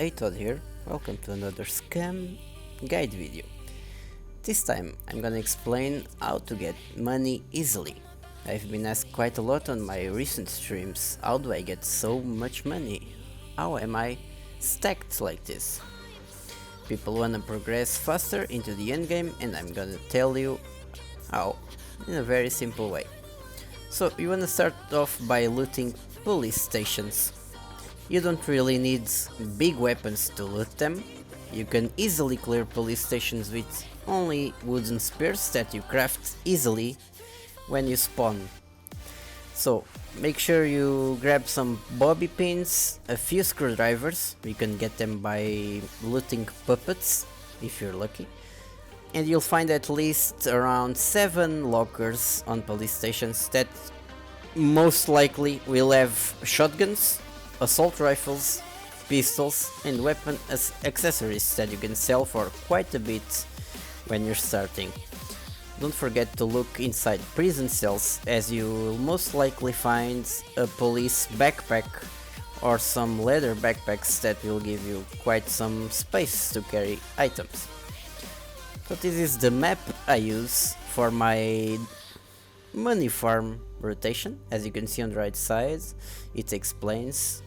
Todd here, welcome to another SCUM guide video. This time I'm gonna explain how to get money easily. I've been asked quite a lot on my recent streams, how do I get so much money? How am I stacked like this? People wanna progress faster into the endgame and I'm gonna tell you how, in a very simple way. So you wanna start off by looting police stations. You don't really need big weapons to loot them. You can easily clear police stations with only wooden spears that you craft easily when you spawn. So make sure you grab some bobby pins, a few screwdrivers, you can get them by looting puppets if you're lucky, and you'll find at least around 7 lockers on police stations that most likely will have shotguns, assault rifles, pistols and weapon accessories that you can sell for quite a bit when you're starting. Don't forget to look inside prison cells, as you will most likely find a police backpack or some leather backpacks that will give you quite some space to carry items. So this is the map I use for my money farm rotation. As you can see on the right side, it explains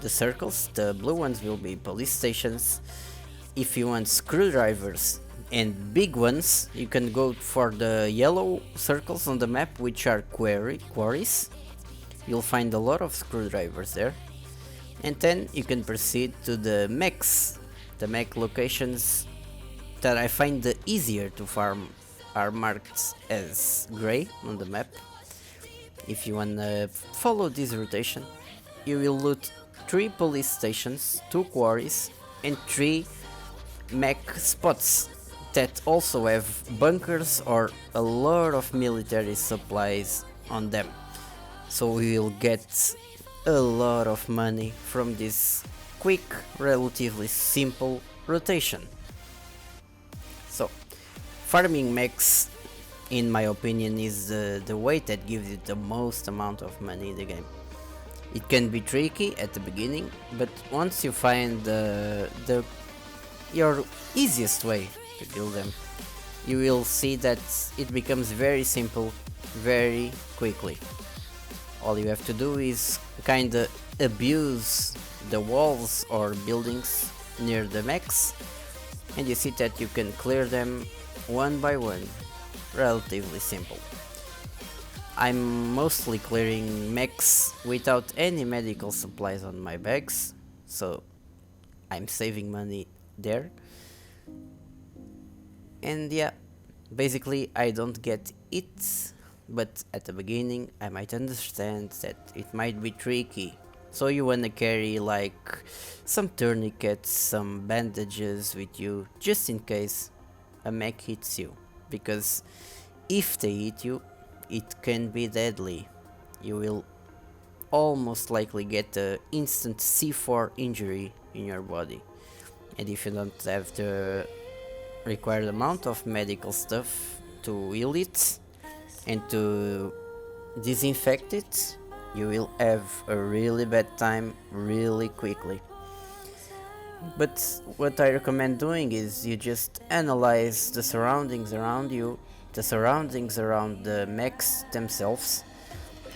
the circles. The blue ones will be police stations. If you want screwdrivers and big ones, you can go for the yellow circles on the map, which are quarries. You'll find a lot of screwdrivers there. And then you can proceed to the mechs. The mech locations that I find the easier to farm are marked as grey on the map. If you wanna follow this rotation, you will loot 3 police stations, 2 quarries and 3 mech spots that also have bunkers or a lot of military supplies on them. So we will get a lot of money from this quick, relatively simple rotation. So farming mechs, in my opinion, is the way that gives you the most amount of money in the game. It can be tricky at the beginning, but once you find your easiest way to build them, you will see that it becomes very simple very quickly. All you have to do is kinda abuse the walls or buildings near the mechs, and you see that you can clear them one by one. Relatively simple. I'm mostly clearing mechs without any medical supplies on my bags, so I'm saving money there. And yeah, basically I don't get it, but at the beginning I might understand that it might be tricky. So you wanna carry like some tourniquets, some bandages with you, just in case a mech hits you, because if they hit you, it can be deadly. You will almost likely get an instant C4 injury in your body, and if you don't have the required amount of medical stuff to heal it and to disinfect it, you will have a really bad time really quickly. But what I recommend doing is you just analyze the surroundings around you, the surroundings around the mechs themselves,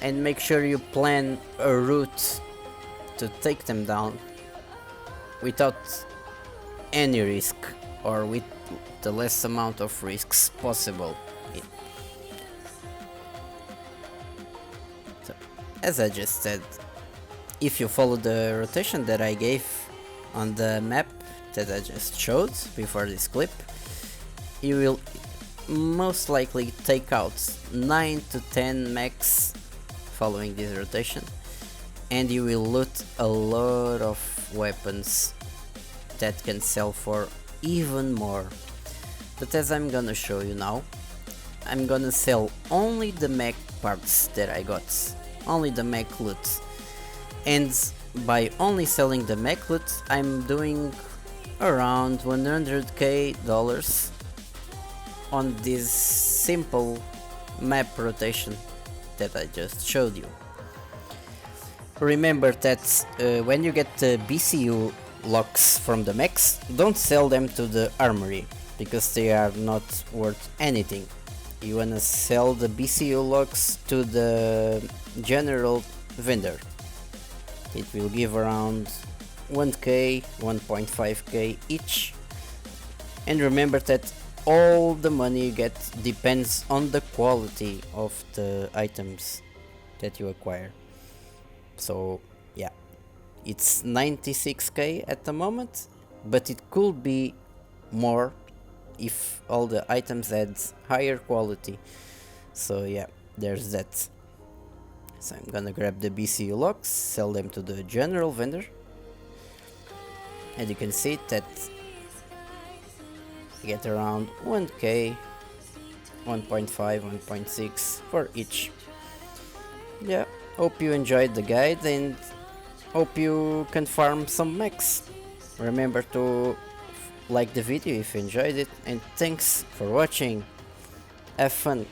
and make sure you plan a route to take them down without any risk, or with the less amount of risks possible. So, as I just said, if you follow the rotation that I gave on the map that I just showed before this clip, you will most likely take out 9 to 10 mechs following this rotation, and you will loot a lot of weapons that can sell for even more. But as I'm gonna show you now, I'm gonna sell only the mech parts that I got, only the mech loot. And by only selling the mech loot, I'm doing around $100k on this simple map rotation that I just showed you. Remember that when you get the BCU locks from the mechs, don't sell them to the armory, because they are not worth anything. You wanna sell the BCU locks to the general vendor. It will give around 1k, 1.5k each. And remember that all the money you get depends on the quality of the items that you acquire. So yeah, it's 96k at the moment, but it could be more if all the items had higher quality. So yeah, there's that. So I'm gonna grab the BCU locks, sell them to the general vendor, and you can see that you get around 1k, 1.5, 1.6 for each. Yeah, hope you enjoyed the guide and hope you can farm some mechs. Remember to like the video if you enjoyed it, and thanks for watching. Have fun.